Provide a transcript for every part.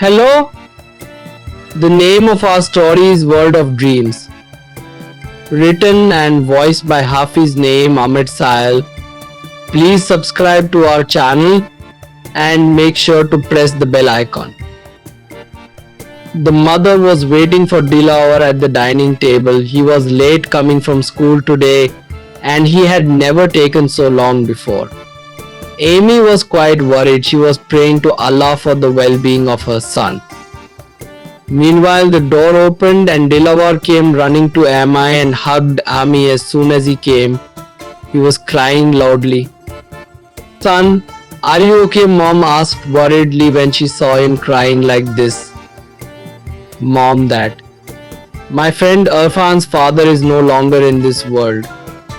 Hello, the name of our story is World of Dreams. Written and voiced by Hafiz name Amit Sahel. Please subscribe to our channel and make sure to press the bell icon. The mother was waiting for Dilawar at the dining table. He was late coming from school today and he had never taken so long before. Amy was quite worried. She was praying to Allah for the well-being of her son. Meanwhile, the door opened and Dilawar came running to Ami and hugged Ami as soon as he came. He was crying loudly. Son, are you okay? Mom asked worriedly when she saw him crying like this. Mom, that. My friend Irfan's father is no longer in this world.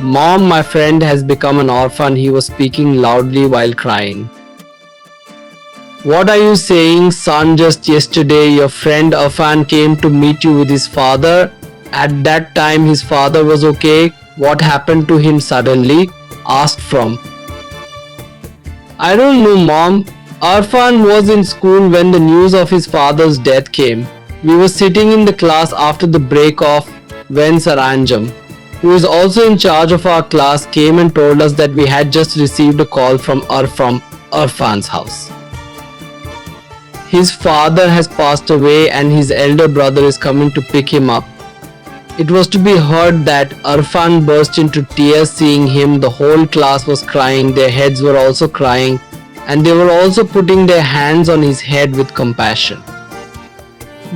Mom, my friend has become an orphan. He was speaking loudly while crying. What are you saying, son? Just yesterday your friend Irfan came to meet you with his father. At that time his father was okay. What happened to him suddenly? Asked From. I don't know, Mom. Irfan was in school when the news of his father's death came. We were sitting in the class after the break off when Saranjam, who is also in charge of our class, came and told us that we had just received a call from Irfan's house. His father has passed away and his elder brother is coming to pick him up. It was to be heard that Irfan burst into tears seeing him. The whole class was crying, their heads were also crying, and they were also putting their hands on his head with compassion.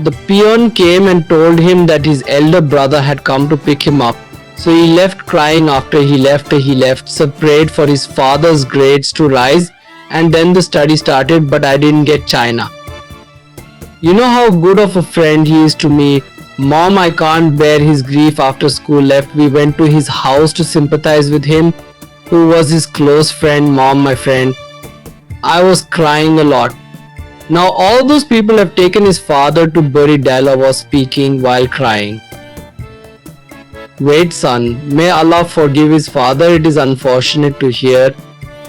The peon came and told him that his elder brother had come to pick him up. So he left crying. After he left, so prayed for his father's grades to rise, and then the study started, but I didn't get China. You know how good of a friend he is to me. Mom, I can't bear his grief. After school left, we went to his house to sympathize with him, who was his close friend. Mom, my friend. I was crying a lot. Now all those people have taken his father to bury. Della was speaking while crying. Wait, son, may Allah forgive his father. It is unfortunate to hear.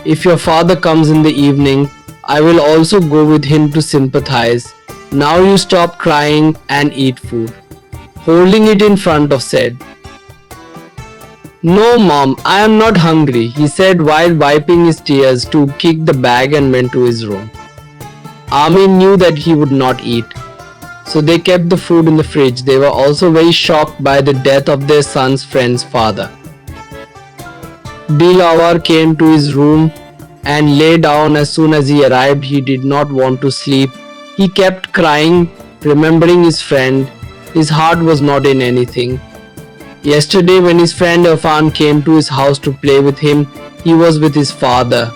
If your father comes in the evening, I will also go with him to sympathize. Now you stop crying and eat food. Holding it in front of said. No, Mom, I am not hungry, he said while wiping his tears. To kick the bag and went to his room. Amin knew that he would not eat. So they kept the food in the fridge. They were also very shocked by the death of their son's friend's father. Dilawar came to his room and lay down. As soon as he arrived, he did not want to sleep. He kept crying, remembering his friend. His heart was not in anything. Yesterday when his friend Irfan came to his house to play with him, he was with his father.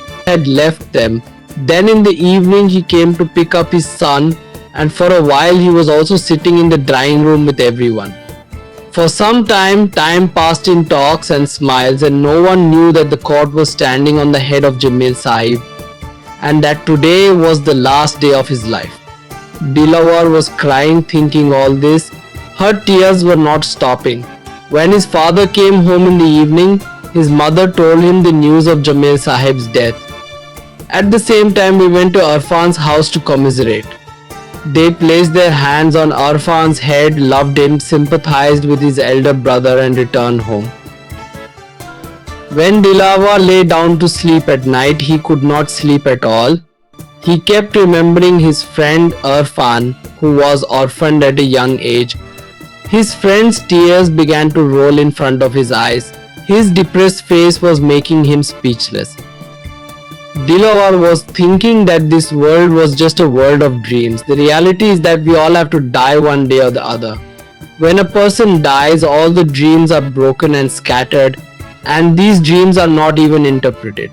He had left them. Then in the evening he came to pick up his son, and for a while he was also sitting in the drawing room with everyone. For some time passed in talks and smiles, and no one knew that the court was standing on the head of Jamil Sahib, and that today was the last day of his life. Dilawar was crying thinking all this. Her tears were not stopping. When his father came home in the evening, his mother told him the news of Jamil Sahib's death. At the same time, we went to Irfan's house to commiserate. They placed their hands on Irfan's head, loved him, sympathized with his elder brother and returned home. When Dilawar lay down to sleep at night, he could not sleep at all. He kept remembering his friend Irfan, who was orphaned at a young age. His friend's tears began to roll in front of his eyes. His depressed face was making him speechless. Dilawar was thinking that this world was just a world of dreams. The reality is that we all have to die one day or the other. When a person dies, all the dreams are broken and scattered, and these dreams are not even interpreted.